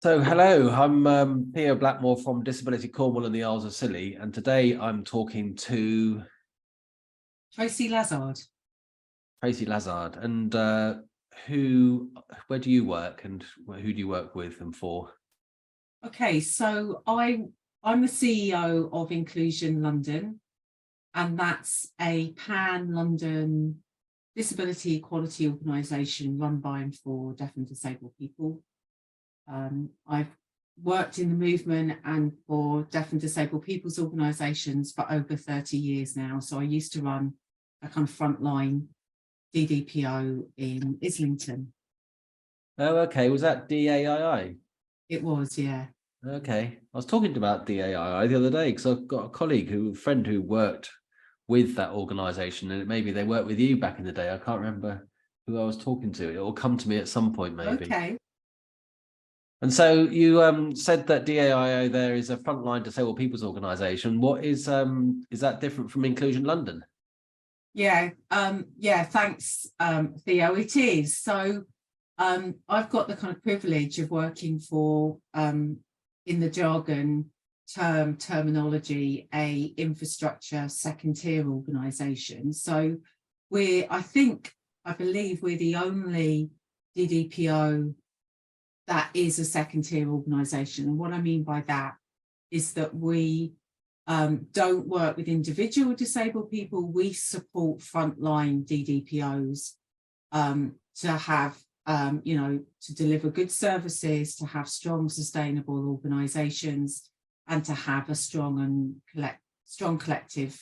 So, hello, I'm Theo Blackmore from Disability Cornwall and the Isles of Scilly, and today I'm talking to Tracey Lazard. Tracey Lazard. And where do you work, and who do you work with and for? Okay, so I'm the CEO of Inclusion London, and that's a pan-London disability equality organisation run by and for deaf and disabled people. I've worked in the movement and for deaf and disabled people's organisations for over 30 years now. So I used to run a kind of frontline DDPO in Islington. Oh, okay. Was that DAII? It was, yeah. Okay. I was talking about DAII the other day because I've got a friend who worked with that organisation, and maybe they worked with you back in the day. I can't remember who I was talking to. It will come to me at some point, maybe. Okay. And so you said that DAIO there is a frontline disabled people's organisation. What is that different from Inclusion London? Yeah, thanks, Theo. It is. So I've got the kind of privilege of working for, in the jargon terminology, a infrastructure second tier organisation. So I believe we're the only DDPO that is a second tier organisation. And what I mean by that is that we don't work with individual disabled people. We support frontline DDPOs to have, to deliver good services, to have strong, sustainable organisations, and to have a strong collective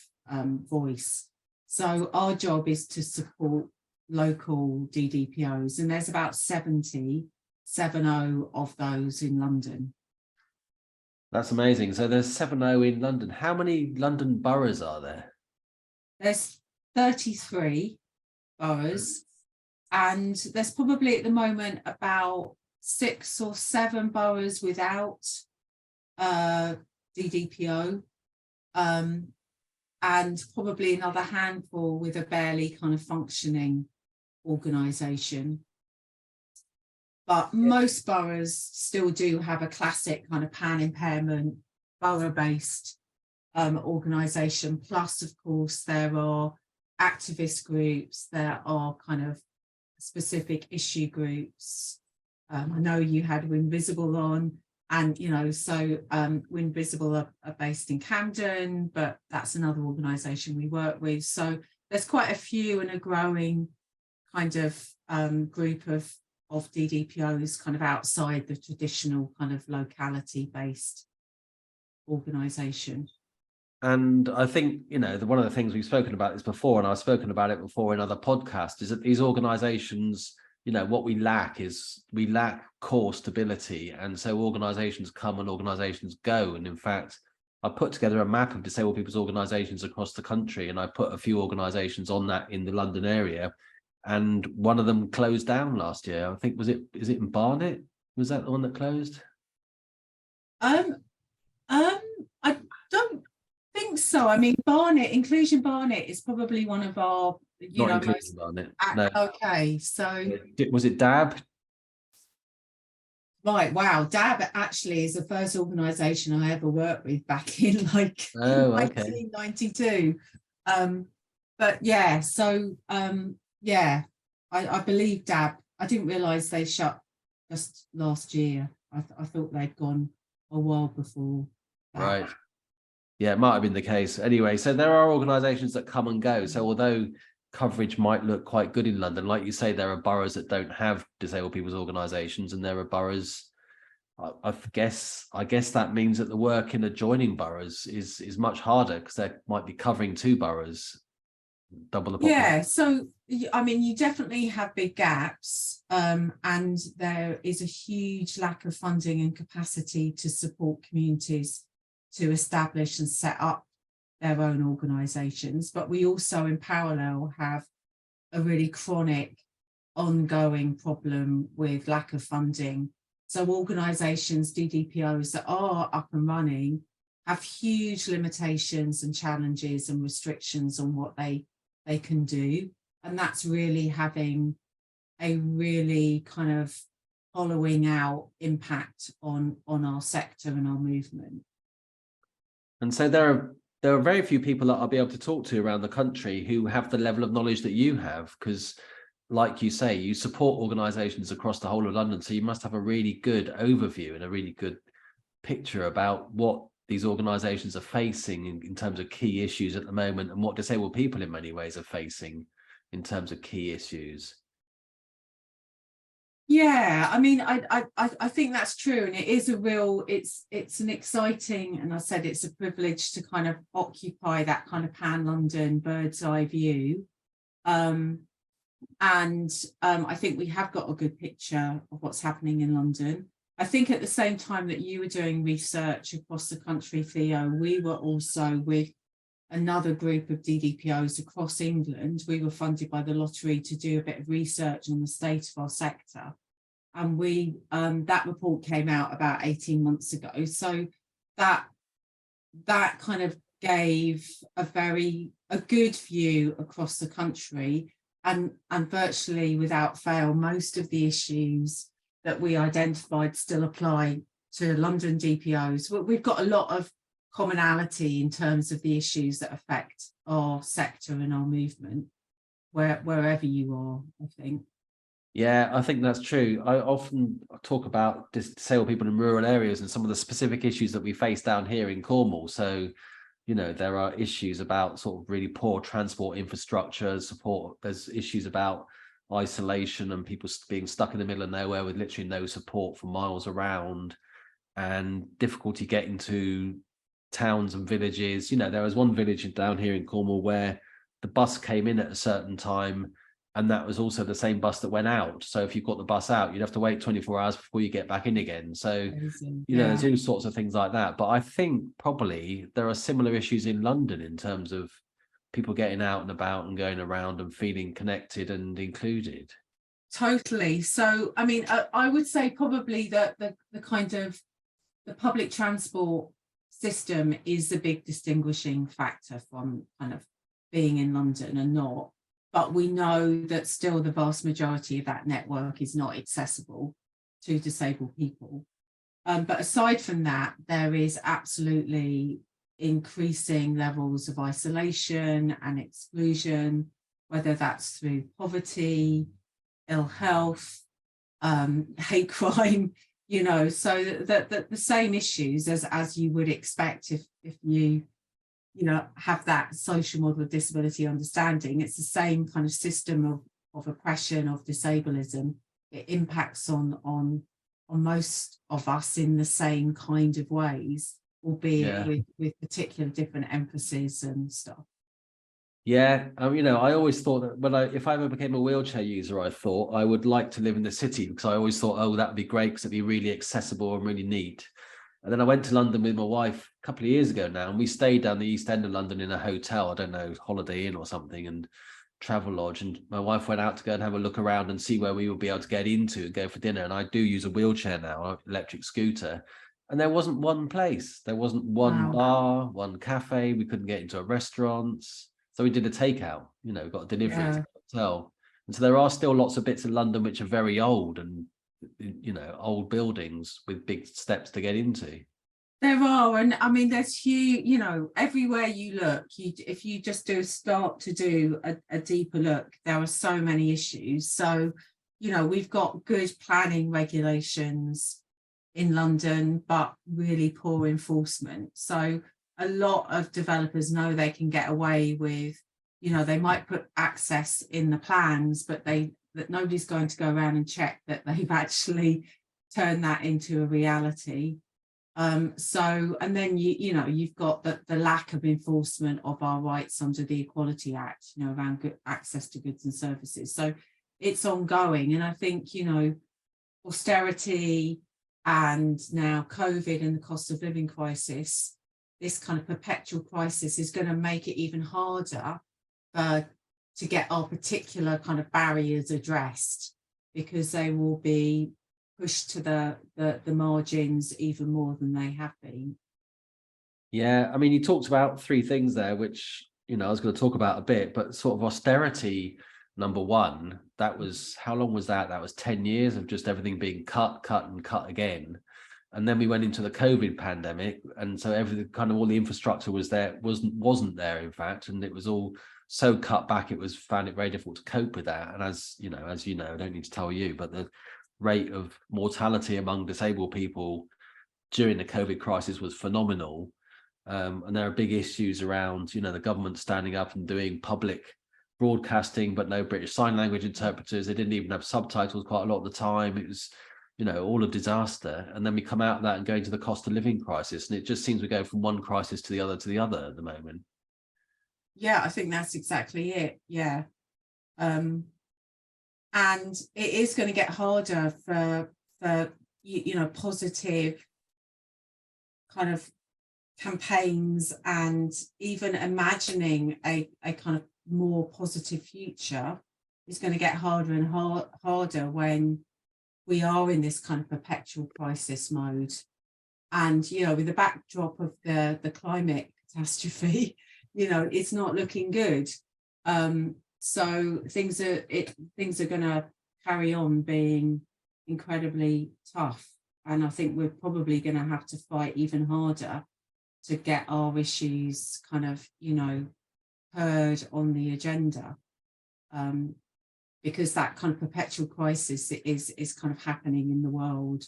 voice. So our job is to support local DDPOs, and there's about 70 of those in London. That's amazing. So there's 70 in London. How many London boroughs are there? There's 33 boroughs, and there's probably at the moment about 6 or 7 boroughs without DDPO, and probably another handful with a barely kind of functioning organisation. But most boroughs still do have a classic kind of pan-impairment, borough-based organisation. Plus, of course, there are activist groups, there are kind of specific issue groups. I know you had Winvisible on, and, so Winvisible are based in Camden, but that's another organisation we work with. So there's quite a few and a growing kind of group of DDPOs kind of outside the traditional kind of locality-based organisation. And I think, one of the things we've spoken about this before, and I've spoken about it before in other podcasts, is that these organisations, what we lack core stability. And so organisations come and organisations go. And in fact, I put together a map of disabled people's organisations across the country, and I put a few organisations on that in the London area. And one of them closed down last year. I think, is it in Barnet? Was that the one that closed? I don't think so. I mean, Inclusion Barnet is probably one of our, Not Inclusion Barnet. No. Okay, so was it DAB? Right, wow. DAB actually is the first organisation I ever worked with back in 1992. But yeah, so yeah, I believe DAB. I didn't realise they shut just last year. I thought they'd gone a while before that. Right. Yeah, it might have been the case. Anyway, so there are organisations that come and go. So although coverage might look quite good in London, like you say, there are boroughs that don't have disabled people's organisations, and there are boroughs. I guess that means that the work in adjoining boroughs is much harder, because they might be covering 2 boroughs. Double the population. Yeah, so I mean, you definitely have big gaps, and there is a huge lack of funding and capacity to support communities to establish and set up their own organisations. But we also, in parallel, have a really chronic, ongoing problem with lack of funding. So organisations, DDPOs that are up and running, have huge limitations and challenges and restrictions on what they can do. And that's really having a really kind of hollowing out impact on our sector and our movement. And so there are very few people that I'll be able to talk to around the country who have the level of knowledge that you have, because like you say, you support organisations across the whole of London, so you must have a really good overview and a really good picture about what these organisations are facing in terms of key issues at the moment, and what disabled people in many ways are facing in terms of key issues. Yeah, I mean, I think that's true, and it is a real, it's an exciting, and I said it's a privilege to kind of occupy that kind of pan-London bird's eye view. I think we have got a good picture of what's happening in London. I think at the same time that you were doing research across the country, Theo, we were also with another group of DDPOs across England. We were funded by the lottery to do a bit of research on the state of our sector. And we that report came out about 18 months ago. So that kind of gave a good view across the country, and virtually without fail, most of the issues that we identified still apply to London DPOs. We've got a lot of commonality in terms of the issues that affect our sector and our movement, wherever you are, I think. Yeah, I think that's true. I often talk about disabled people in rural areas and some of the specific issues that we face down here in Cornwall. So, you know, there are issues about sort of really poor transport infrastructure support. There's issues about isolation and people being stuck in the middle of nowhere with literally no support for miles around, and difficulty getting to towns and villages. You know, there was one village down here in Cornwall where the bus came in at a certain time, and that was also the same bus that went out. So if you got the bus out, you'd have to wait 24 hours before you get back in again. So, you know, there's all sorts of things like that. But I think probably there are similar issues in London in terms of people getting out and about and going around and feeling connected and included. Totally. So, I mean, I would say probably that the kind of the public transport system is a big distinguishing factor from kind of being in London and not. But we know that still the vast majority of that network is not accessible to disabled people. But aside from that, there is absolutely increasing levels of isolation and exclusion, whether that's through poverty, ill health, hate crime, you know, so that the same issues as you would expect if you know, have that social model of disability understanding. It's the same kind of system of oppression, of disableism. It impacts on most of us in the same kind of ways, albeit with particular different emphases and stuff. Yeah, you know, I always thought that if I ever became a wheelchair user, I thought I would like to live in the city, because I always thought, oh, that would be great because it'd be really accessible and really neat. And then I went to London with my wife a couple of years ago now, and we stayed down the East End of London in a hotel, I don't know, Holiday Inn or something, and Travel Lodge. And my wife went out to go and have a look around and see where we would be able to get into and go for dinner. And I do use a wheelchair now, an electric scooter. And there wasn't one place. There wasn't one bar, one cafe. We couldn't get into a restaurant. So we did a takeout, you know, got a delivery to the hotel. And so there are still lots of bits in London which are very old, and, you know, old buildings with big steps to get into. There are, and I mean, there's huge, you know, everywhere you look, if you just start to do a deeper look, there are so many issues. So, you know, we've got good planning regulations in London, but really poor enforcement. So a lot of developers know they can get away with, you know, they might put access in the plans, but that nobody's going to go around and check that they've actually turned that into a reality. So, and then you know, you've got the lack of enforcement of our rights under the Equality Act, you know, around good access to goods and services. So it's ongoing. And I think, you know, austerity and now COVID and the cost of living crisis, this kind of perpetual crisis is going to make it even harder to get our particular kind of barriers addressed, because they will be pushed to the margins even more than they have been. Yeah, I mean, you talked about three things there, which, you know, I was going to talk about a bit, but sort of austerity number one, that was, how long was that? That was 10 years of just everything being cut and cut again. And then we went into the COVID pandemic, and so everything, kind of all the infrastructure was there, wasn't there, in fact, and it was all so cut back, found it very difficult to cope with that. And as you know, I don't need to tell you, but the rate of mortality among disabled people during the COVID crisis was phenomenal. And there are big issues around, the government standing up and doing public broadcasting, but no British Sign Language interpreters. They didn't even have subtitles quite a lot of the time. It was, all a disaster. And then we come out of that and go into the cost of living crisis. And it just seems we go from one crisis to the other at the moment. Yeah, I think that's exactly it. Yeah. And it is going to get harder for positive kind of campaigns, and even imagining a kind of more positive future is going to get harder and harder when we are in this kind of perpetual crisis mode. And with the backdrop of the climate catastrophe, it's not looking good. So things are going to carry on being incredibly tough, and I think we're probably going to have to fight even harder to get our issues kind of heard on the agenda, because that kind of perpetual crisis is kind of happening in the world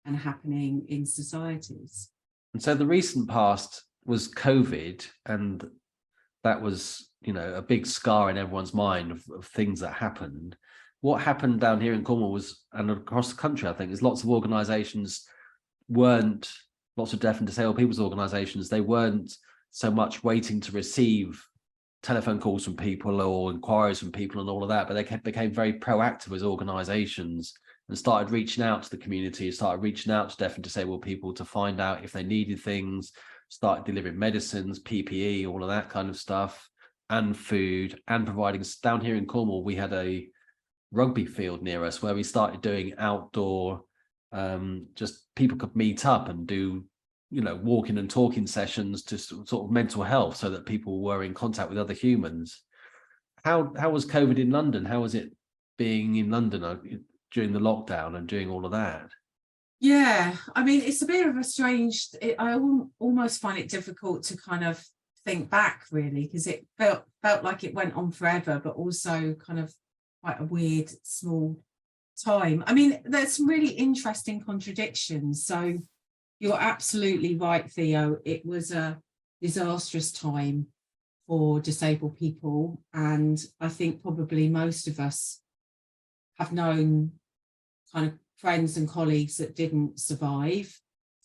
and happening in societies. And so the recent past was COVID, and that was, a big scar in everyone's mind of things that happened. What happened down here in Cornwall was, and across the country, I think, is lots of organisations lots of deaf and disabled people's organisations, they weren't so much waiting to receive telephone calls from people or inquiries from people and all of that, but they became very proactive as organisations and started reaching out to the community, started reaching out to deaf and disabled people to find out if they needed things, started delivering medicines, PPE, all of that kind of stuff, and food, and providing. Down here in Cornwall, we had a rugby field near us where we started doing outdoor, just people could meet up and do, walking and talking sessions to sort of mental health, so that people were in contact with other humans. How was COVID in London? How was it being in London during the lockdown and doing all of that? Yeah, I mean, it's a bit of a strange, I almost find it difficult to kind of think back, really, because it felt like it went on forever, but also kind of quite a weird small time. I mean, there's some really interesting contradictions. So you're absolutely right, Theo. It was a disastrous time for disabled people, and I think probably most of us have known kind of friends and colleagues that didn't survive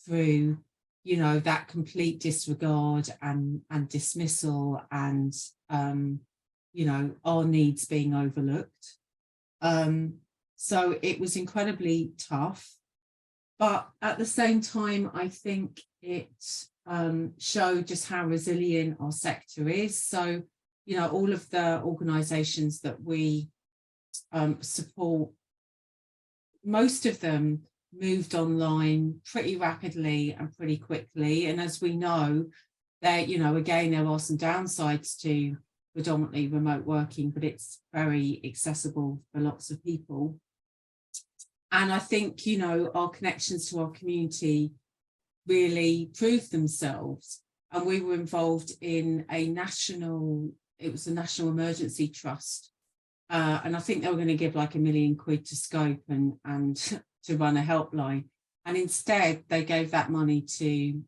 through, that complete disregard and dismissal, and our needs being overlooked. So it was incredibly tough, but at the same time, I think it showed just how resilient our sector is. So, all of the organisations that we support, most of them moved online pretty rapidly and pretty quickly. And as we know, again, there are some downsides to predominantly remote working, but it's very accessible for lots of people. And I think, our connections to our community really proved themselves. And we were involved in it was a National Emergency Trust. And I think they were going to give like £1 million to Scope and to run a helpline. And instead, they gave that money to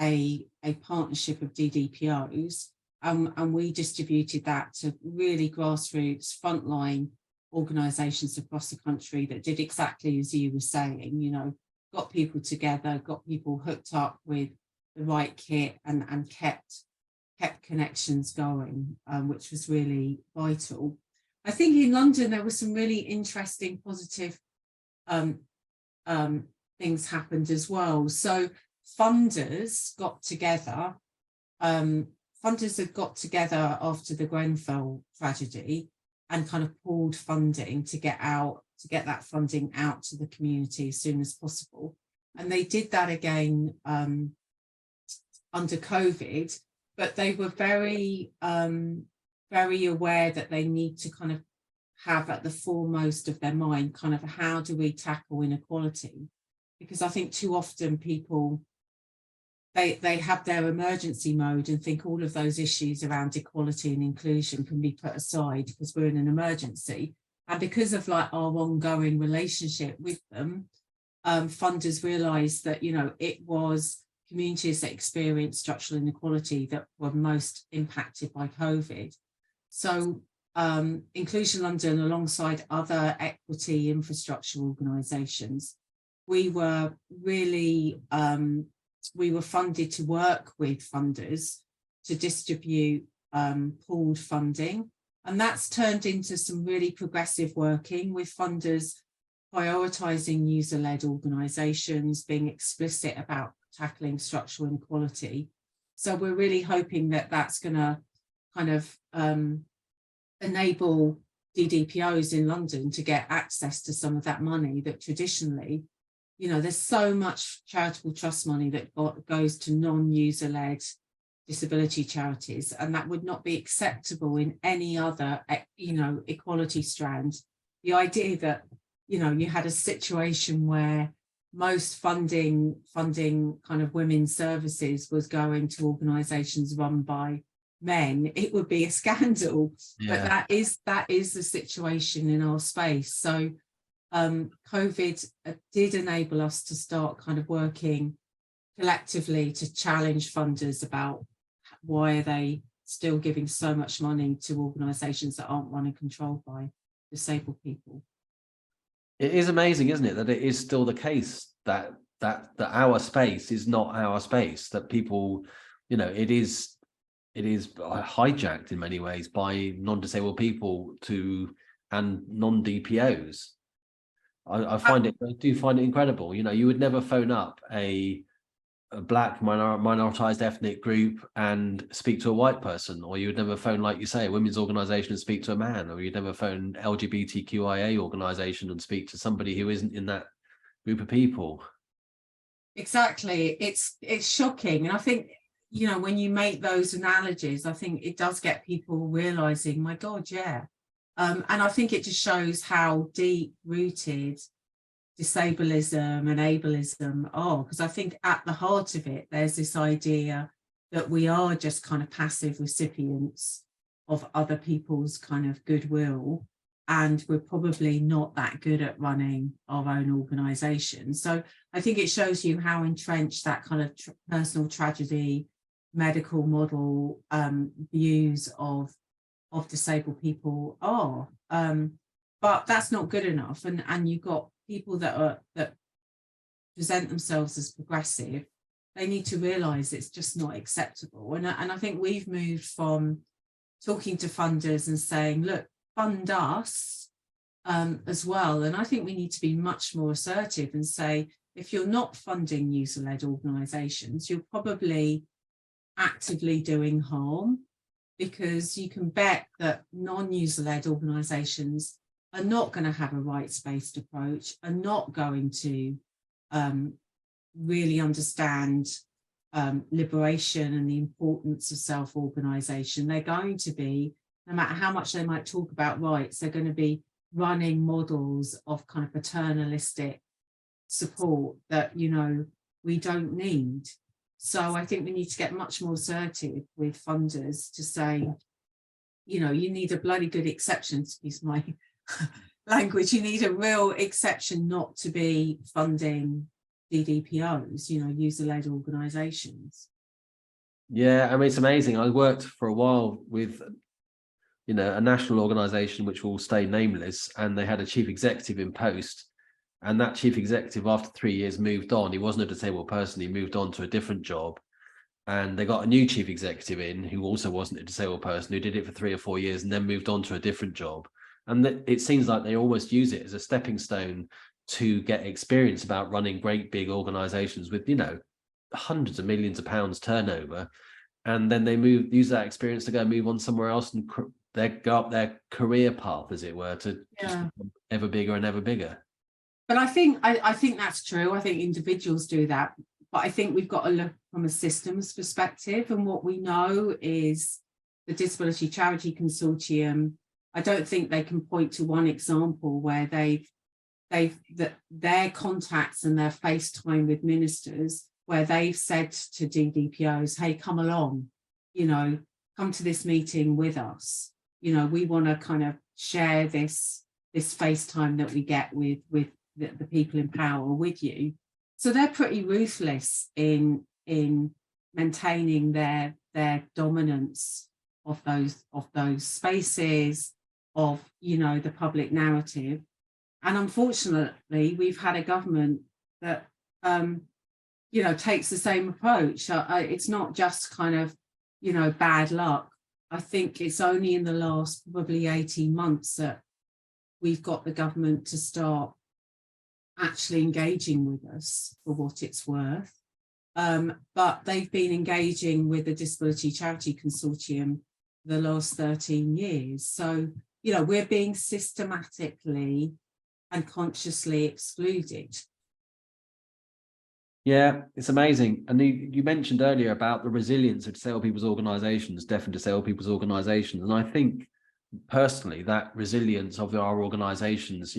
a partnership of DDPOs. And we distributed that to really grassroots, frontline organisations across the country that did exactly as you were saying, got people together, got people hooked up with the right kit, and kept connections going, which was really vital. I think in London there were some really interesting, positive things happened as well. So funders got together. Funders had got together after the Grenfell tragedy and kind of pooled funding to get that funding out to the community as soon as possible. And they did that again under COVID, but they were very, very aware that they need to kind of have at the foremost of their mind kind of how do we tackle inequality? Because I think too often people, they have their emergency mode and think all of those issues around equality and inclusion can be put aside because we're in an emergency. And because of like our ongoing relationship with them, funders realised that, you know, it was communities that experienced structural inequality that were most impacted by COVID. So Inclusion London, alongside other equity infrastructure organisations, we were really, we were funded to work with funders to distribute pooled funding. And that's turned into some really progressive working with funders prioritising user-led organisations, being explicit about tackling structural inequality. So we're really hoping that that's going to kind of enable DDPOs in London to get access to some of that money that traditionally, you know, there's so much charitable trust money that goes to non-user-led disability charities, and that would not be acceptable in any other, you know, equality strand. The idea that, you know, you had a situation where most funding kind of women's services was going to organisations run by men, it would be a scandal. Yeah. But that is the situation in our space. So COVID did enable us to start kind of working collectively to challenge funders about why are they still giving so much money to organisations that aren't run and controlled by disabled people. It is amazing, isn't it, that it is still the case that our space is not our space, that people, you know, it is hijacked in many ways by non-disabled people and non-DPOs. I do find it incredible. You know, you would never phone up a black minoritized ethnic group and speak to a white person, or you would never phone, like you say, a women's organization and speak to a man, or you'd never phone LGBTQIA organization and speak to somebody who isn't in that group of people. Exactly. It's shocking. And I think, you know, when you make those analogies, I think it does get people realizing, my God, yeah. And I think it just shows how deep rooted disableism and ableism are, because I think at the heart of it, there's this idea that we are just kind of passive recipients of other people's kind of goodwill, and we're probably not that good at running our own organisation. So I think it shows you how entrenched that kind of personal tragedy, medical model views of disabled people are. But that's not good enough. And you've got people that present themselves as progressive. They need to realise it's just not acceptable. And I think we've moved from talking to funders and saying, look, fund us as well. And I think we need to be much more assertive and say, if you're not funding user-led organisations, you're probably actively doing harm, because you can bet that non-user-led organisations are not going to have a rights-based approach, are not going to really understand liberation and the importance of self-organisation. They're going to be, no matter how much they might talk about rights, they're going to be running models of kind of paternalistic support that, you know, we don't need. So I think we need to get much more assertive with funders to say, you know, you need a bloody good exception, excuse my language, you need a real exception not to be funding DDPOs, you know, user-led organisations. Yeah, I mean, it's amazing. I worked for a while with, you know, a national organisation which will stay nameless, and they had a chief executive in post. And that chief executive, after 3 years, moved on. He wasn't a disabled person. He moved on to a different job. And they got a new chief executive in who also wasn't a disabled person, who did it for 3 or 4 years and then moved on to a different job. And it seems like they almost use it as a stepping stone to get experience about running great big organizations with, you know, hundreds of millions of pounds turnover. And then they use that experience to go move on somewhere else and they go up their career path, as it were, to just become ever bigger and ever bigger. But I think that's true. I think individuals do that. But I think we've got to look from a systems perspective. And what we know is the Disability Charity Consortium I don't think they can point to one example where their contacts and their FaceTime with ministers, where they've said to DDPOs, hey, come along, come to this meeting with us. We want to kind of share this FaceTime that we get with the people in power with you. So they're pretty ruthless in maintaining their dominance of those spaces, of the public narrative. And unfortunately, we've had a government that takes the same approach. It's not just kind of bad luck. I think it's only in the last probably 18 months that we've got the government to start actually engaging with us for what it's worth. But they've been engaging with the Disability Charity Consortium the last 13 years. So, we're being systematically and consciously excluded. Yeah, it's amazing. And you mentioned earlier about the resilience of disabled people's organisations, deaf and disabled people's organisations. And I think personally that resilience of our organisations,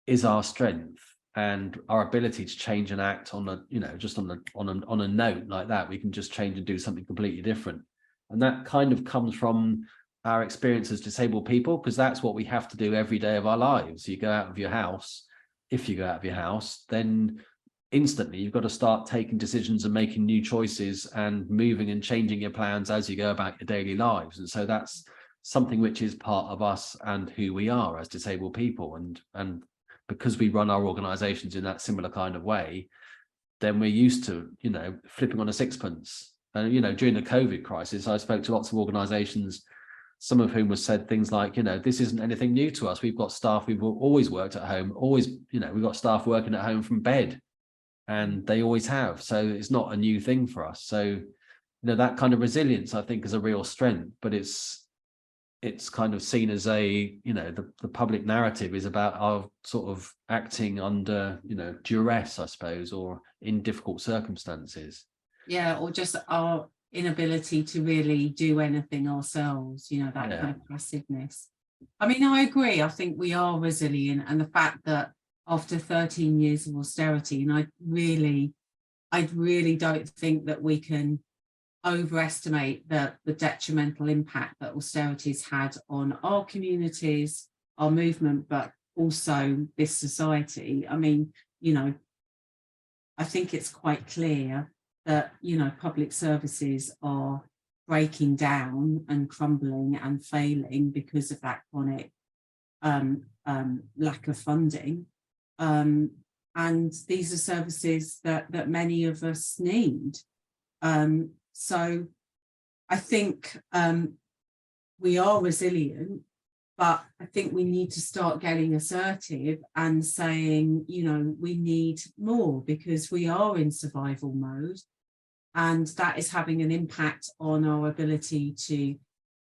is our strength, and our ability to change and act on a, just on a note like that. We can just change and do something completely different. And that kind of comes from our experience as disabled people, because that's what we have to do every day of our lives. You go out of your house, if you go out of your house, then instantly you've got to start taking decisions and making new choices and moving and changing your plans as you go about your daily lives. And so that's something which is part of us and who we are as disabled people. And because we run our organizations in that similar kind of way, then we're used to, flipping on a sixpence. And, during the COVID crisis, I spoke to lots of organizations, some of whom have said things like, this isn't anything new to us. We've got staff, we've always worked at home, always, we've got staff working at home from bed, and they always have. So it's not a new thing for us. So, that kind of resilience, I think, is a real strength, but it's kind of seen as a, the public narrative is about our sort of acting under, duress, I suppose, or in difficult circumstances. Yeah, or just our inability to really do anything ourselves, that kind of passiveness. I mean, I agree. I think we are resilient, and the fact that after 13 years of austerity, and I really don't think that we can overestimate the detrimental impact that austerity's had on our communities, our movement, but also this society. I mean, I think it's quite clear that, public services are breaking down and crumbling and failing because of that chronic lack of funding. And these are services that many of us need. So I think we are resilient, but I think we need to start getting assertive and saying, we need more, because we are in survival mode, and that is having an impact on our ability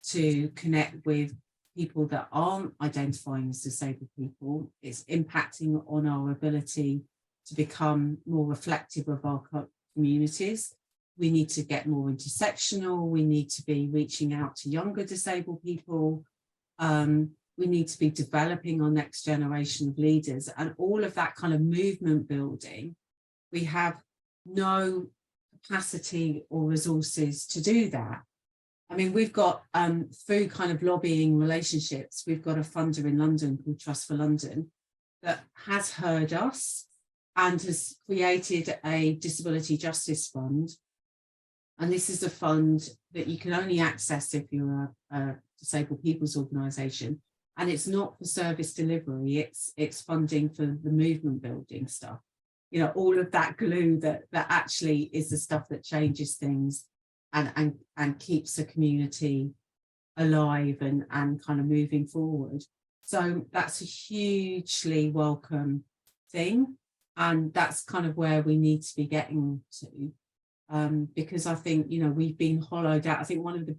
to connect with people that aren't identifying as disabled people. It's impacting on our ability to become more reflective of our communities. We need to get more intersectional. We need to be reaching out to younger disabled people. We need to be developing our next generation of leaders, and all of that kind of movement building. We have no capacity or resources to do that. I mean, we've got, through kind of lobbying relationships, we've got a funder in London called Trust for London that has heard us and has created a disability justice fund. And this is a fund that you can only access if you're a disabled people's organisation. And it's not for service delivery, it's funding for the movement building stuff. All of that glue that actually is the stuff that changes things and keeps the community alive and kind of moving forward. So that's a hugely welcome thing. And that's kind of where we need to be getting to. Because I think, we've been hollowed out. I think one of the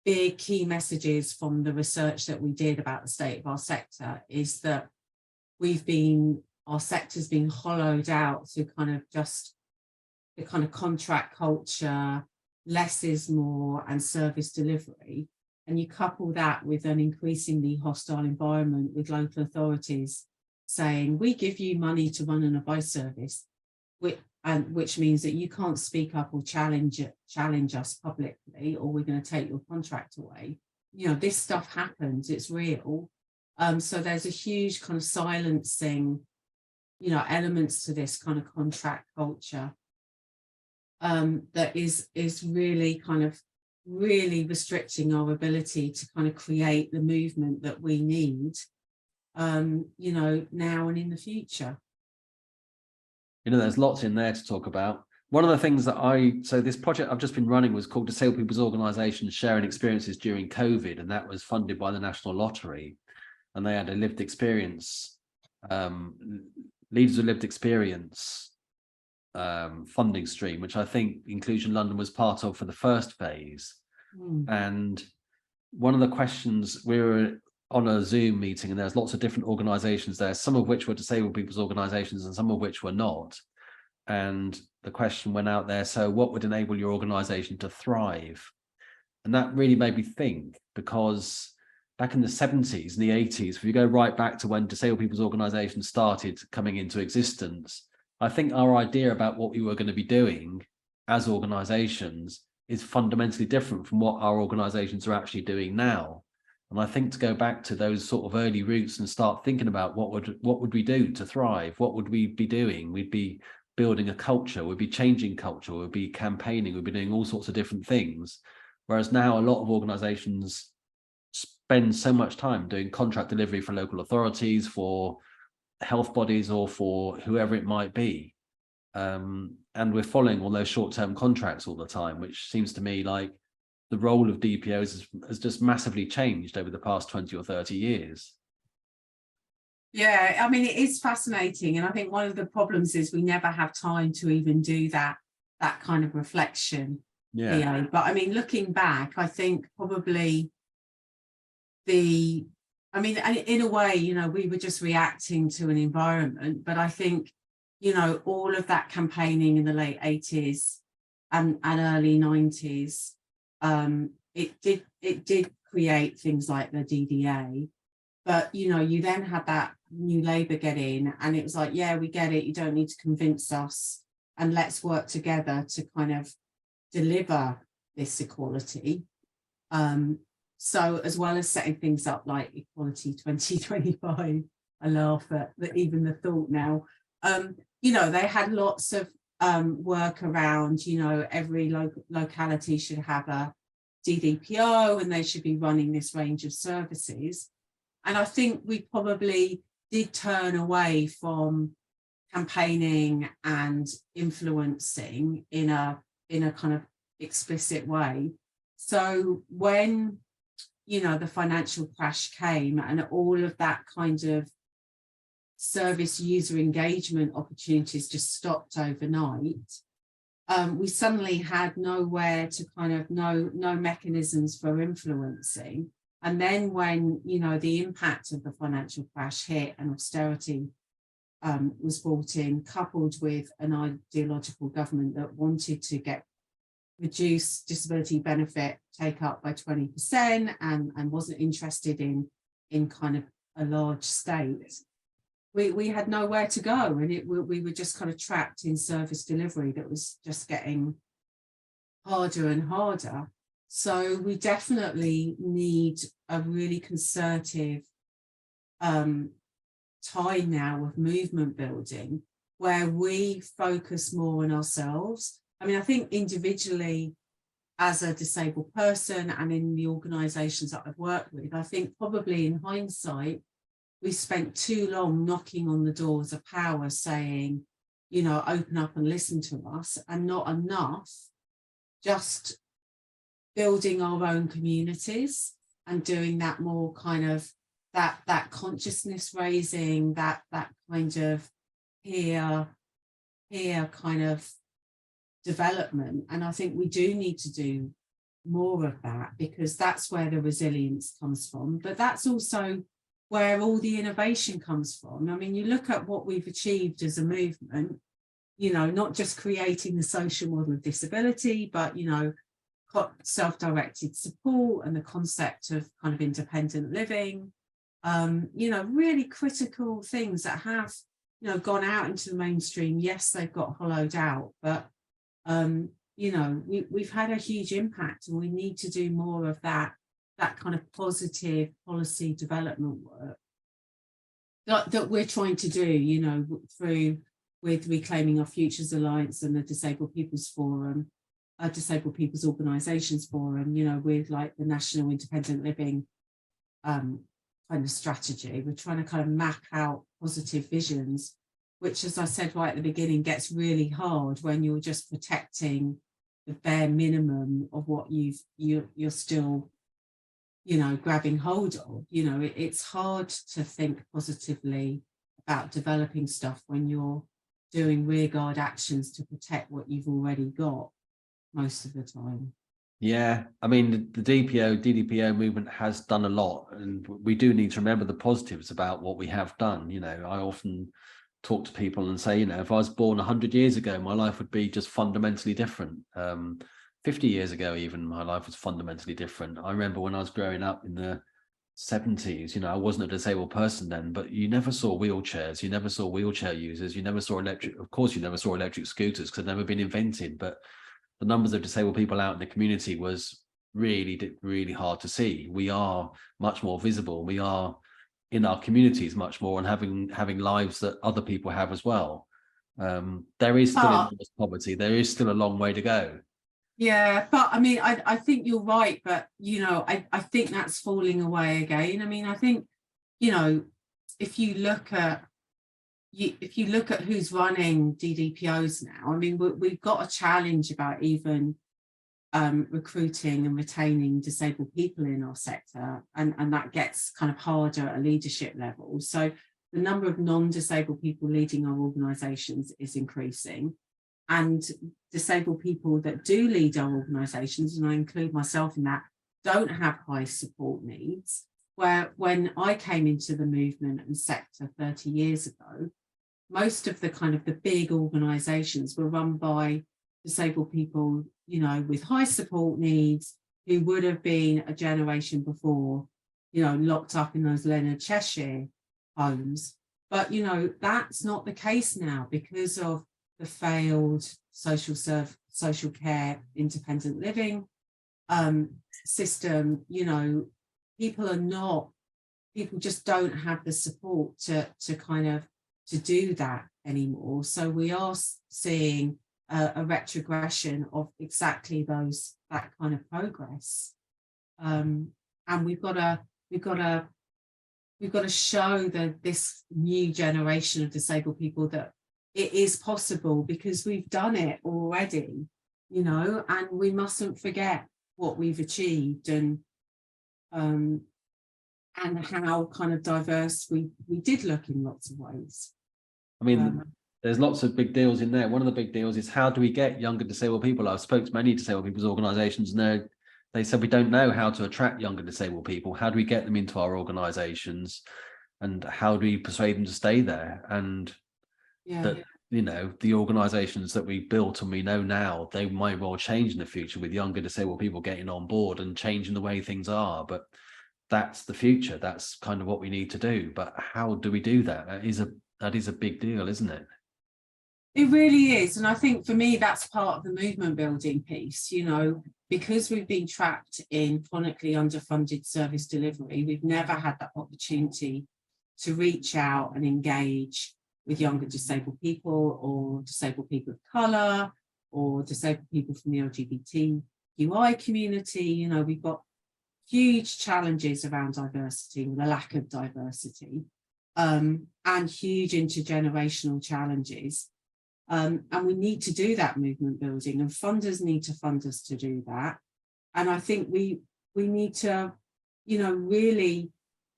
big key messages from the research that we did about the state of our sector is that our sector's been hollowed out through kind of just the kind of contract culture, less is more, and service delivery. and you couple that with an increasingly hostile environment with local authorities saying, we give you money to run an advice service, which means that you can't speak up or challenge us publicly, or we're going to take your contract away. You know, this stuff happens, it's real. So there's a huge kind of silencing, you know, elements to this kind of contract culture that is really kind of really restricting our ability to kind of create the movement that we need, you know, now and in the future. You know, there's lots in there to talk about. One of the things that so this project I've just been running was called Disabled People's Organisations Sharing Experiences During COVID, and that was funded by the National Lottery. And they had a lived experience, leaders of lived experience funding stream, which I think Inclusion London was part of for the first phase. And one of the questions, we were on a Zoom meeting, and there's lots of different organisations there, some of which were disabled people's organisations and some of which were not. And the question went out there, so what would enable your organisation to thrive? And that really made me think, because back in the 70s and the 80s, if you go right back to when disabled people's organisations started coming into existence, I think our idea about what we were going to be doing as organisations is fundamentally different from what our organisations are actually doing now. And I think to go back to those sort of early roots and start thinking about what would we do to thrive? What would we be doing? We'd be building a culture, we'd be changing culture, we'd be campaigning, we'd be doing all sorts of different things. Whereas now a lot of organisations spend so much time doing contract delivery for local authorities, for health bodies, or for whoever it might be. And we're following all those short-term contracts all the time, which seems to me like the role of DPOs has just massively changed over the past 20 or 30 years. Yeah, I mean, it is fascinating. And I think one of the problems is we never have time to even do that kind of reflection. Yeah. You know? But I mean, looking back, I think probably in a way, you know, we were just reacting to an environment. But I think, you know, all of that campaigning in the late 80s and early 90s, it did create things like the DDA. But, you know, you then had that new Labour get in, and it was like, yeah, we get it. You don't need to convince us, and let's work together to kind of deliver this equality. So as well as setting things up like Equality 2025, I laugh at even the thought now. You know, they had lots of work around, you know, every locality should have a DDPO and they should be running this range of services. And I think we probably did turn away from campaigning and influencing in a kind of explicit way. So when, you know, the financial crash came and all of that kind of service user engagement opportunities just stopped overnight, we suddenly had nowhere to kind of no mechanisms for influencing. And then when, you know, the impact of the financial crash hit and austerity was brought in, coupled with an ideological government that wanted to reduce disability benefit take up by 20% and wasn't interested in kind of a large state, we had nowhere to go, and we were just kind of trapped in service delivery that was just getting harder and harder. So we definitely need a really concerted time now of movement building where we focus more on ourselves. I mean, I think individually as a disabled person and in the organisations that I've worked with, I think probably in hindsight, we spent too long knocking on the doors of power saying, you know, open up and listen to us, and not enough just building our own communities and doing that more kind of that consciousness raising, that kind of peer kind of development. And I think we do need to do more of that, because that's where the resilience comes from, but that's also where all the innovation comes from. I mean, you look at what we've achieved as a movement, you know, not just creating the social model of disability, but, you know, self-directed support and the concept of kind of independent living, you know, really critical things that have, you know, gone out into the mainstream. Yes, they've got hollowed out, but you know, we've had a huge impact, and we need to do more of that kind of positive policy development work that we're trying to do, you know, with Reclaiming Our Futures Alliance and the Disabled People's Forum, Disabled People's Organisations Forum, you know, with like the National Independent Living kind of strategy. We're trying to kind of map out positive visions, which, as I said right at the beginning, gets really hard when you're just protecting the bare minimum of what you're still, you know, grabbing hold of. You know, it's hard to think positively about developing stuff when you're doing rearguard actions to protect what you've already got most of the time. Yeah, I mean, the DDPO movement has done a lot, and we do need to remember the positives about what we have done. You know, I often talk to people and say, you know, if I was born 100 years ago, my life would be just fundamentally different. 50 years ago, even, my life was fundamentally different. I remember when I was growing up in the 70s, you know, I wasn't a disabled person then, but you never saw wheelchairs, you never saw wheelchair users, you never saw electric, of course, you never saw electric scooters because they'd never been invented, but the numbers of disabled people out in the community was really hard to see. We are much more visible. We are in our communities much more, and having lives that other people have as well. There is still enormous poverty. There is still a long way to go. Yeah, but I mean, I think you're right, but you know, I think that's falling away again. I mean, I think, you know, if you look at who's running DDPOs now, I mean, we've got a challenge about even recruiting and retaining disabled people in our sector, and that gets kind of harder at a leadership level. So the number of non-disabled people leading our organisations is increasing, and disabled people that do lead our organisations, and I include myself in that, don't have high support needs. Where when I came into the movement and sector 30 years ago, most of the kind of the big organisations were run by disabled people, you know, with high support needs, who would have been a generation before, you know, locked up in those Leonard Cheshire homes. But, you know, that's not the case now because of the failed social care, independent living system. You know, people just don't have the support to do that anymore. So we are seeing a retrogression of exactly that kind of progress, and we've got to show this new generation of disabled people that it is possible, because we've done it already, you know, and we mustn't forget what we've achieved, and how kind of diverse we did look in lots of ways. I mean, there's lots of big deals in there. One of the big deals is, how do we get younger disabled people? I've spoken to many disabled people's organisations, and they said, we don't know how to attract younger disabled people. How do we get them into our organisations, and how do we persuade them to stay there? And that, you know, the organisations that we built and we know now, they might well change in the future with younger disabled people getting on board and changing the way things are. But that's the future. That's kind of what we need to do. But how do we do that? That is a big deal, isn't it? It really is. And I think for me, that's part of the movement building piece, you know, because we've been trapped in chronically underfunded service delivery. We've never had that opportunity to reach out and engage with younger disabled people, or disabled people of colour, or disabled people from the LGBTQI community. You know, we've got huge challenges around diversity, or the lack of diversity, and huge intergenerational challenges. And we need to do that movement building, and funders need to fund us to do that. And I think we need to, you know, really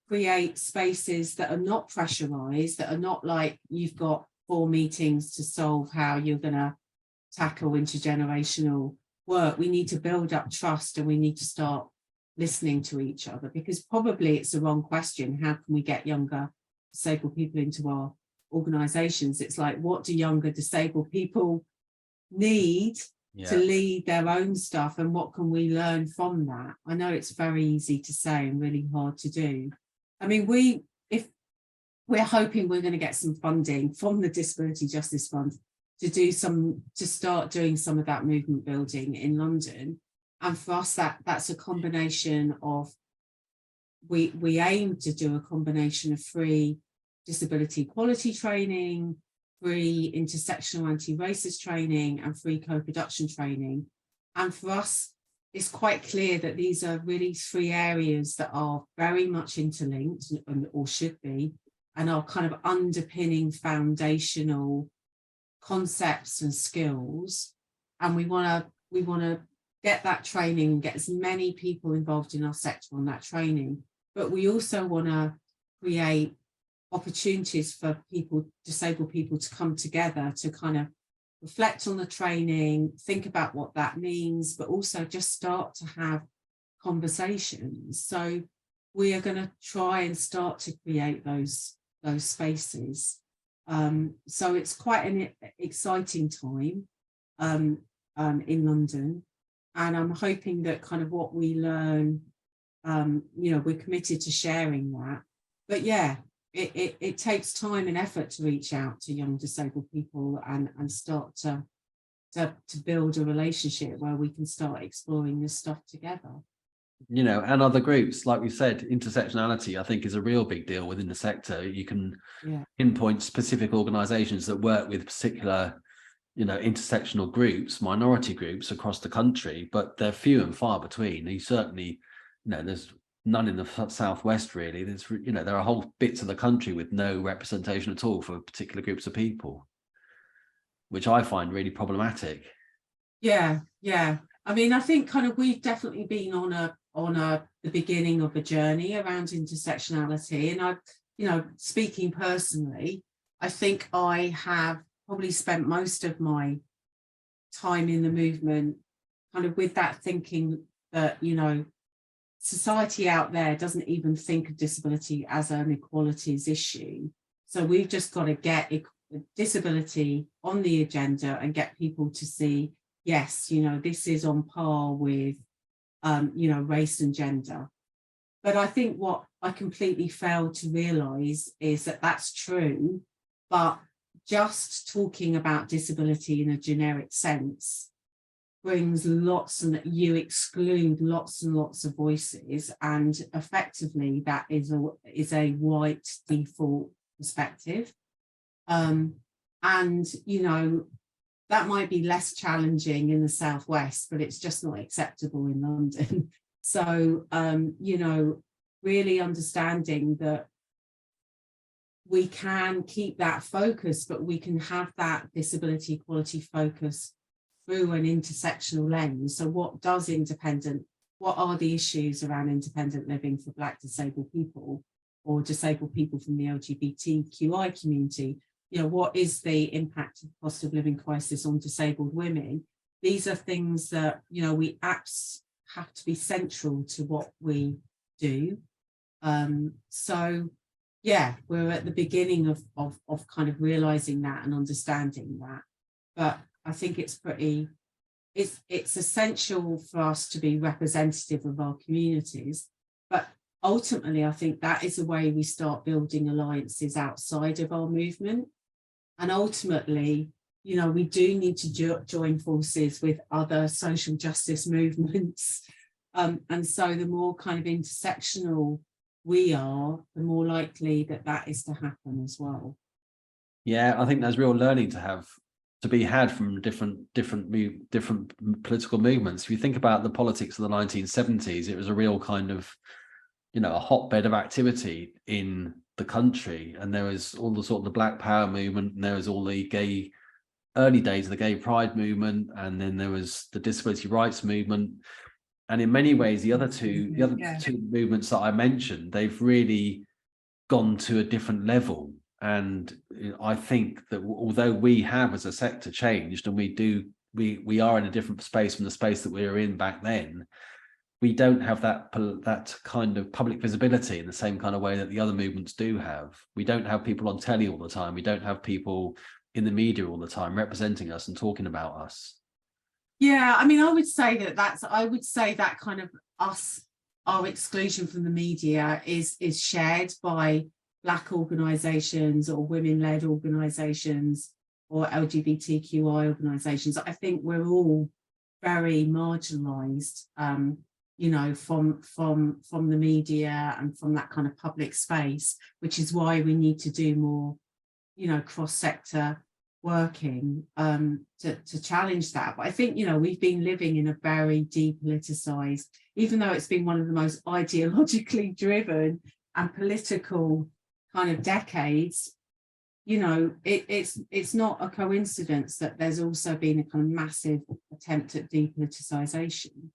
create spaces that are not pressurized, that are not like you've got 4 meetings to solve how you're going to tackle intergenerational work. We need to build up trust, and we need to start listening to each other, because probably it's the wrong question. How can we get younger disabled people into our organisations? It's like, what do younger disabled people need to lead their own stuff, and what can we learn from that? I know it's very easy to say and really hard to do. I mean, if we're hoping we're going to get some funding from the Disability Justice Fund to start doing some of that movement building in London. And for us, that's a combination of, we aim to do a combination of free disability equality training, free intersectional anti-racist training, and free co-production training. And for us, it's quite clear that these are really three areas that are very much interlinked, or should be, and are kind of underpinning foundational concepts and skills. And we want to get that training, get as many people involved in our sector on that training. But we also want to create opportunities for disabled people to come together to kind of reflect on the training, think about what that means, but also just start to have conversations. So we are going to try and start to create those spaces. So it's quite an exciting time in London, and I'm hoping that kind of what we learn, we're committed to sharing that. But yeah, it takes time and effort to reach out to young disabled people and start to build a relationship where we can start exploring this stuff together. And other groups, like we said, intersectionality, I think, is a real big deal within the sector. You can pinpoint specific organizations that work with particular, intersectional groups, minority groups across the country, but they're few and far between. You certainly, there's none in the Southwest, really. There are whole bits of the country with no representation at all for particular groups of people, which I find really problematic. Yeah. I mean, I think kind of we've definitely been on the beginning of a journey around intersectionality. And speaking personally, I think I have probably spent most of my time in the movement kind of with that thinking that, society out there doesn't even think of disability as an equalities issue. So we've just got to get disability on the agenda and get people to see, yes, this is on par with, race and gender. But I think what I completely failed to realise is that that's true, but just talking about disability in a generic sense brings you exclude lots and lots of voices, and effectively that is a white default perspective. And that might be less challenging in the Southwest, but it's just not acceptable in London. So really understanding that we can keep that focus, but we can have that disability equality focus through an intersectional lens. So what are the issues around independent living for Black disabled people, or disabled people from the LGBTQI community? What is the impact of cost of living crisis on disabled women? These are things that, we have to be central to what we do. So yeah, we're at the beginning of kind of realizing that and understanding that. But I think it's essential for us to be representative of our communities. But ultimately, I think that is a way we start building alliances outside of our movement. And ultimately, we do need to join forces with other social justice movements. And so the more kind of intersectional we are, the more likely that is to happen as well. Yeah, I think there's real learning to be had from different political movements. If you think about the politics of the 1970s, it was a real kind of, a hotbed of activity in the country. And there was all the sort of the Black Power movement, and there was all the early days of the gay pride movement, and then there was the disability rights movement. And in many ways, the other two movements that I mentioned, they've really gone to a different level. And I think that although we have as a sector changed, and we are in a different space from the space that we were in back then, we don't have that kind of public visibility in the same kind of way that the other movements do have. We don't have people on telly all the time. We don't have people in the media all the time representing us and talking about us. Yeah, I mean, I would say that kind of our exclusion from the media is shared by Black organisations or women-led organisations or LGBTQI organisations. I think we're all very marginalised, you know, from the media and from that kind of public space, which is why we need to do more, you know, cross-sector working to challenge that. But I think, you know, we've been living in a very depoliticised, even though it's been one of the most ideologically driven and political kind of decades, you know, it's not a coincidence that there's also been a kind of massive attempt at depoliticisation.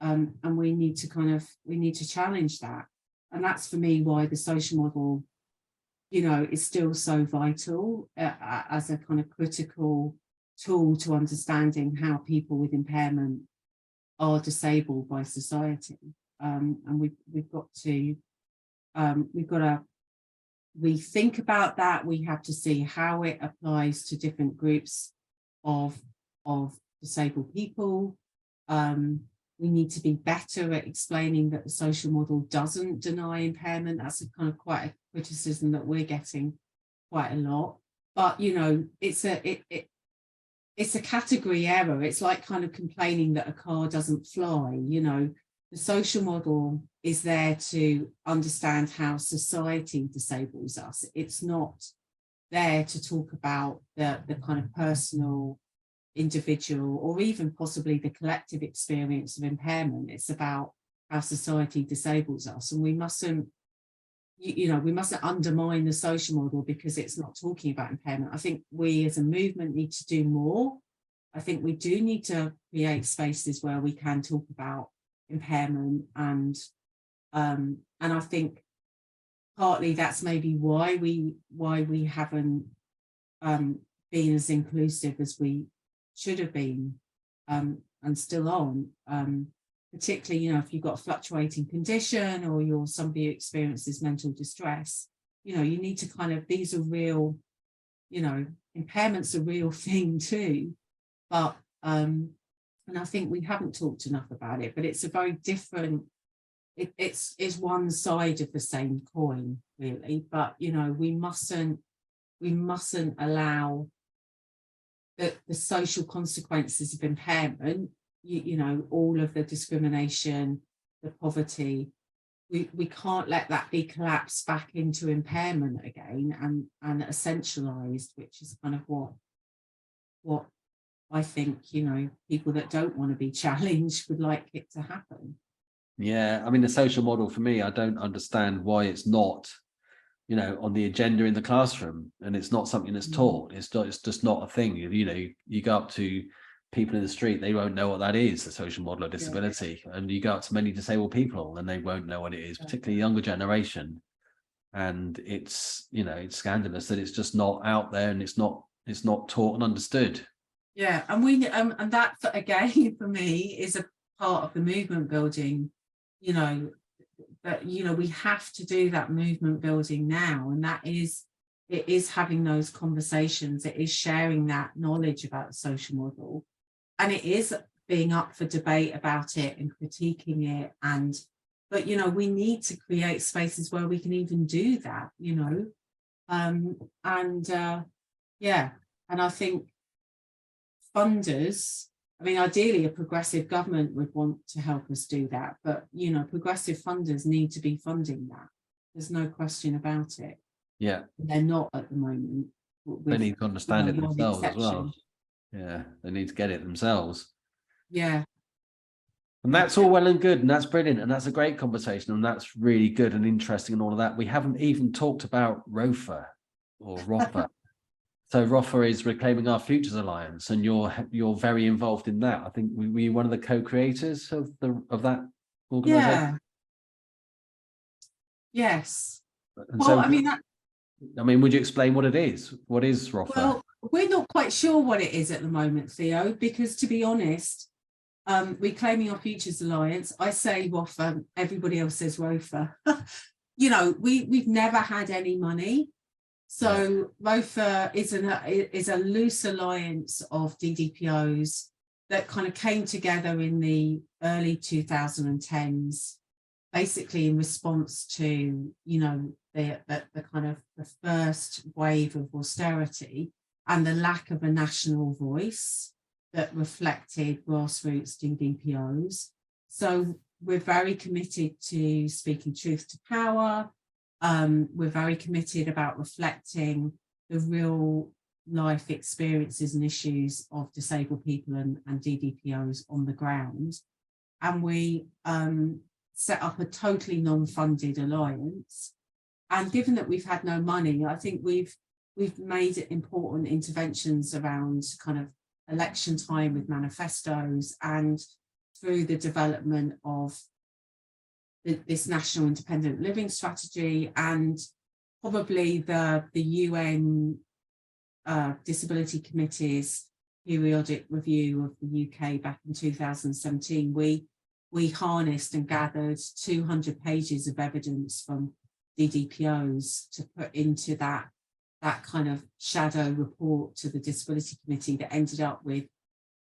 And we need to challenge that. And that's for me why the social model, you know, is still so vital as a kind of critical tool to understanding how people with impairment are disabled by society. And we've got to rethink about that. We have to see how it applies to different groups of disabled people. We need to be better at explaining that the social model doesn't deny impairment. That's a kind of quite a criticism that we're getting quite a lot. But, you know, it's a category error. It's like kind of complaining that a car doesn't fly. You know, the social model is there to understand how society disables us. It's not there to talk about the kind of personal, individual, or even possibly the collective experience of impairment. It's about how society disables us, and we mustn't, you know, we mustn't undermine the social model because it's not talking about impairment. I think we as a movement need to do more. I think we do need to create spaces where we can talk about impairment, and I think partly that's maybe why we haven't been as inclusive as we should have been, and still on, particularly, you know, if you've got a fluctuating condition or you're somebody who experiences mental distress, you know, you need to kind of, these are real, you know, impairment's a real thing too, but and I think we haven't talked enough about it, but it's a very different, it's one side of the same coin really. But, you know, we mustn't allow the social consequences of impairment, you know, all of the discrimination, the poverty, we can't let that be collapsed back into impairment again and essentialized, which is kind of what I think, you know, people that don't want to be challenged would like it to happen. Yeah, I mean, the social model for me, I don't understand why it's not, you know, on the agenda in the classroom, and it's not something that's taught. It's just not a thing. You know, you go up to people in the street, they won't know what that is, the social model of disability. Yeah. And you go up to many disabled people and they won't know what it is, particularly younger generation. And it's, you know, it's scandalous that it's just not out there, and it's not taught and understood. Yeah, and that again for me is a part of the movement building, you know, that, you know, we have to do that movement building now, and it is having those conversations, it is sharing that knowledge about the social model, and it is being up for debate about it and critiquing it. But, you know, we need to create spaces where we can even do that, you know, yeah, and I think funders, I mean, ideally a progressive government would want to help us do that, but, you know, progressive funders need to be funding that. There's no question about it. Yeah. They're not at the moment. They need to understand it themselves as well. Yeah, they need to get it themselves. Yeah. And that's all well and good, and that's brilliant, and that's a great conversation, and that's really good and interesting and all of that. We haven't even talked about ROFA or ROFA. So ROFA is Reclaiming Our Futures Alliance, and you're very involved in that. I think were you one of the co-creators of that organisation? Yeah. Yes. And well, so, I mean, would you explain what it is? What is ROFA? Well, we're not quite sure what it is at the moment, Theo, because to be honest, Reclaiming Our Futures Alliance, I say ROFA, everybody else says ROFA. You know, we've never had any money. So ROFA is a loose alliance of DDPOs that kind of came together in the early 2010s, basically in response to, you know, the kind of the first wave of austerity and the lack of a national voice that reflected grassroots DDPOs. So we're very committed to speaking truth to power. We're very committed about reflecting the real life experiences and issues of disabled people and DDPOs on the ground. And we set up a totally non-funded alliance. And given that we've had no money, I think we've made important interventions around kind of election time with manifestos and through the development of this national independent living strategy and probably the UN Disability Committee's periodic review of the UK back in 2017. We harnessed and gathered 200 pages of evidence from DDPOs to put into that kind of shadow report to the Disability Committee that ended up with,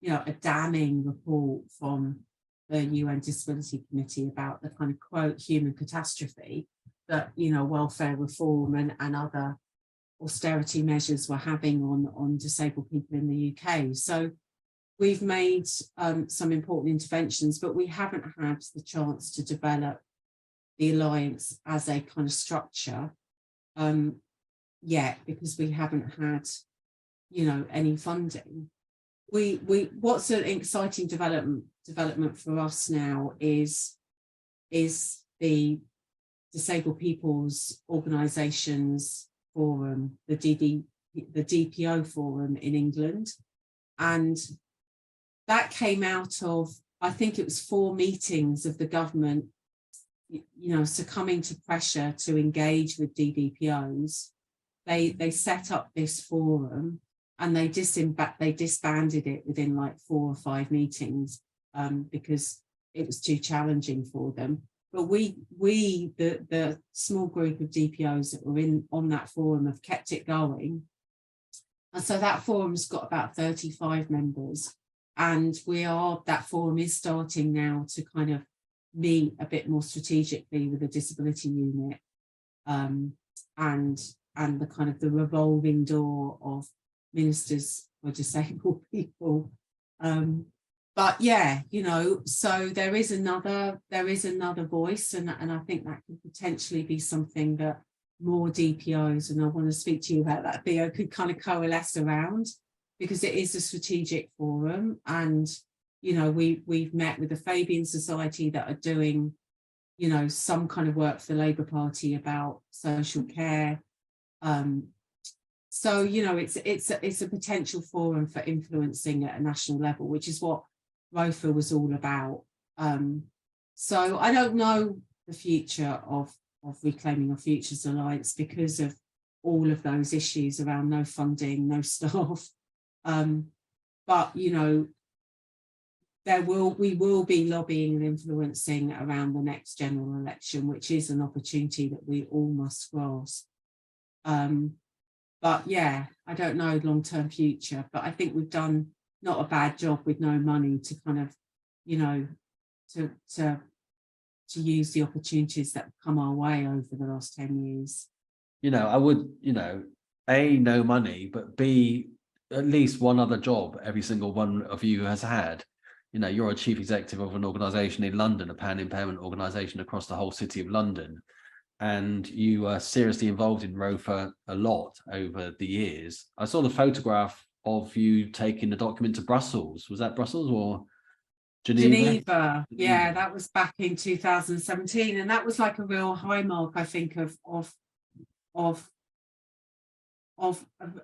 you know, a damning report from the UN Disability Committee about the kind of, quote, human catastrophe that, you know, welfare reform and other austerity measures were having on disabled people in the UK. So we've made some important interventions, but we haven't had the chance to develop the alliance as a kind of structure yet, because we haven't had, you know, any funding. What's an exciting development for us now is the Disabled People's Organisations Forum, the DPO Forum in England, and that came out of, I think it was 4 meetings of the government, you know, succumbing to pressure to engage with DDPOs. They set up this forum and they disbanded it within like 4 or 5 meetings because it was too challenging for them. But the small group of DPOs that were on that forum have kept it going. And so that forum's got about 35 members. And that forum is starting now to kind of meet a bit more strategically with the disability unit and the kind of the revolving door of ministers for disabled people. But yeah, you know, so there is another voice, and I think that could potentially be something that more DPOs, and I want to speak to you about that, Theo, could kind of coalesce around, because it is a strategic forum. And, you know, we've met with the Fabian Society that are doing, you know, some kind of work for the Labour Party about social care. So, you know, it's a potential forum for influencing at a national level, which is what ROFA was all about. So I don't know the future of Reclaiming Our Futures Alliance because of all of those issues around no funding, no staff. But, you know, we will be lobbying and influencing around the next general election, which is an opportunity that we all must grasp. But yeah, I don't know long-term future, but I think we've done not a bad job with no money to kind of, you know, to use the opportunities that have come our way over the last 10 years. You know, I would, you know, A, no money, but B, at least one other job every single one of you has had. You know, you're a chief executive of an organisation in London, a pan-impairment organisation across the whole city of London. And you are seriously involved in ROFA a lot over the years. I saw the photograph of you taking the document to Brussels. Was that Brussels or Geneva? Yeah, that was back in 2017, and that was like a real high mark, I think, of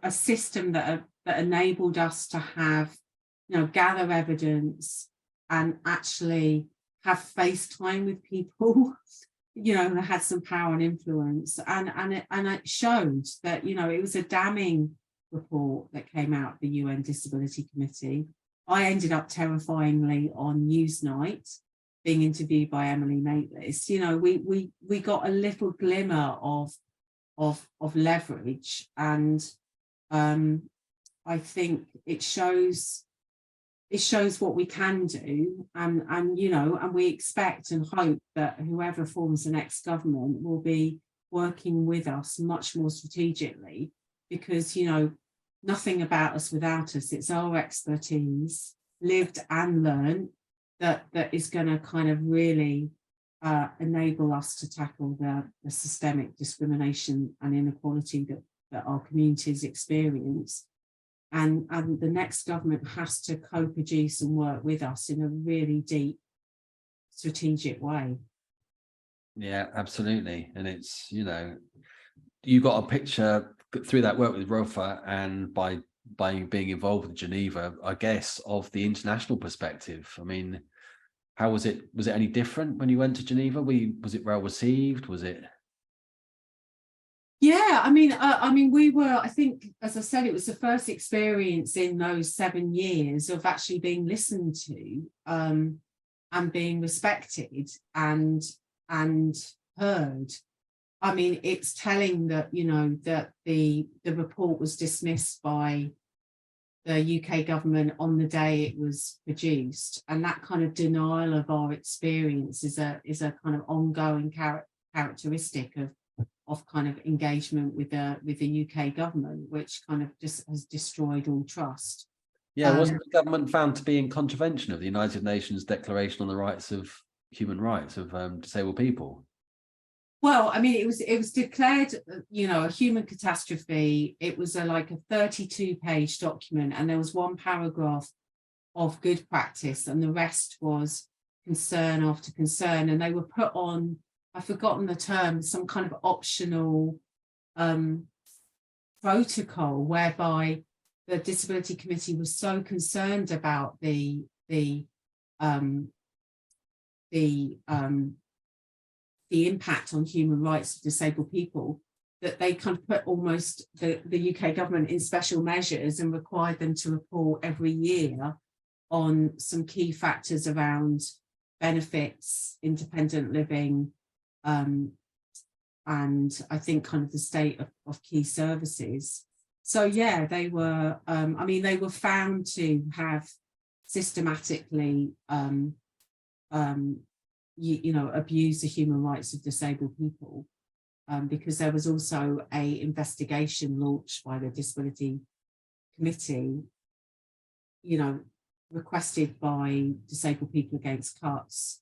a system that enabled us to have, you know, gather evidence and actually have FaceTime with people, you know, that had some power and influence, and it showed that, you know, it was a damning report that came out of the UN Disability Committee. I ended up terrifyingly on Newsnight being interviewed by Emily Maitlis. You know, we got a little glimmer of leverage, and I think it shows it shows what we can do, and you know, and we expect and hope that whoever forms the next government will be working with us much more strategically, because you know, nothing about us without us. It's our expertise, lived and learned, that is going to kind of really enable us to tackle the systemic discrimination and inequality that our communities experience. And the next government has to co-produce and work with us in a really deep, strategic way. Yeah, absolutely. And it's, you know, you got a picture through that work with Rofa and by being involved with Geneva, I guess, of the international perspective. I mean, how was it? Was it any different when you went to Geneva? Was it well received? Was it? Yeah, I mean, we were, I think, as I said, it was the first experience in those 7 years of actually being listened to, and being respected and heard. I mean, it's telling that, you know, that the report was dismissed by the UK government on the day it was produced, and that kind of denial of our experience is a kind of ongoing characteristic of kind of engagement with the UK government, which kind of just has destroyed all trust. Yeah, wasn't the government found to be in contravention of the United Nations Declaration on the Rights of Human Rights of disabled people? Well, I mean, it was declared, you know, a human catastrophe. It was like a 32-page document, and there was one paragraph of good practice, and the rest was concern after concern. And they were put on, I've forgotten the term, some kind of optional protocol whereby the Disability Committee was so concerned about the impact on human rights of disabled people that they kind of put almost the UK government in special measures and required them to report every year on some key factors around benefits, independent living, and I think kind of the state of key services. So yeah, they were, I mean, they were found to have systematically you know, abuse the human rights of disabled people, because there was also a investigation launched by the Disability Committee, you know, requested by Disabled People Against Cuts,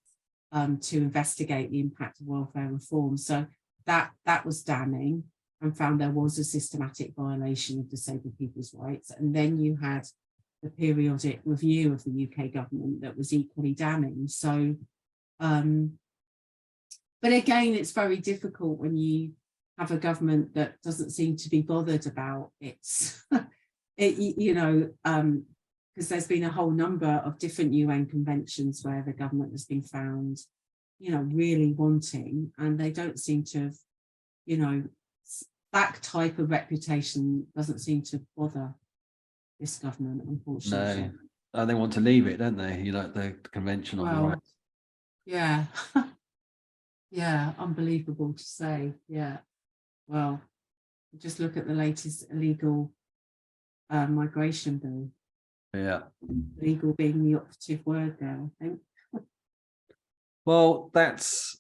to investigate the impact of welfare reform. So that was damning, and found there was a systematic violation of disabled people's rights. And then you had the periodic review of the UK government that was equally damning. So but again, it's very difficult when you have a government that doesn't seem to be bothered about its, you know, because there's been a whole number of different UN conventions where the government has been found, you know, really wanting, and they don't seem to have, you know, that type of reputation doesn't seem to bother this government, unfortunately. No, and they want to leave it, don't they? You know, the Convention on the Rights. Yeah. Yeah, unbelievable to say. Yeah. Well, just look at the latest illegal migration bill. Yeah. Legal being the operative word there, I think. Well, that's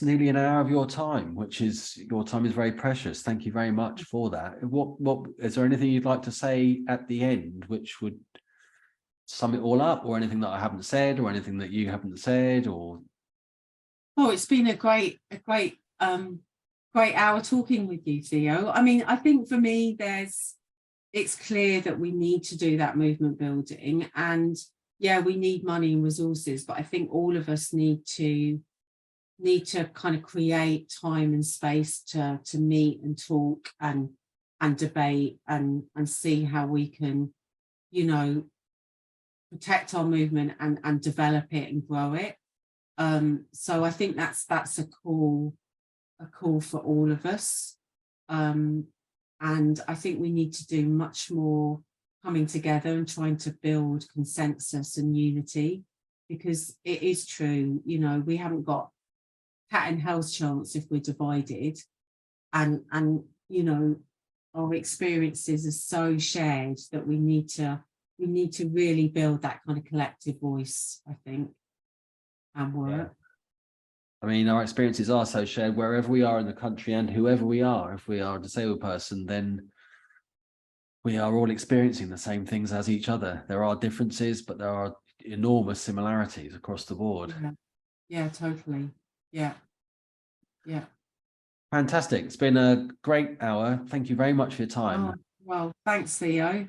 nearly an hour of your time, which is, your time is very precious. Thank you very much for that. What is there anything you'd like to say at the end, which would sum it all up, or anything that I haven't said, or anything that you haven't said, or? Oh, it's been a great hour talking with you, Theo. I mean, I think for me, it's clear that we need to do that movement building, and yeah, we need money and resources, but I think all of us need to kind of create time and space to meet and talk and debate and see how we can, you know, protect our movement and develop it and grow it. So I think that's a call for all of us. And I think we need to do much more coming together and trying to build consensus and unity, because it is true, you know, we haven't got cat and hell's chance if we're divided, and you know, our experiences are so shared that we need to we need to really build that kind of collective voice, I think, and work. I mean, our experiences are so shared wherever we are in the country, and whoever we are. If we are a disabled person, then we are all experiencing the same things as each other. There are differences, but there are enormous similarities across the board. Yeah, totally. Yeah. Fantastic. It's been a great hour. Thank you very much for your time. Well, thanks, Theo.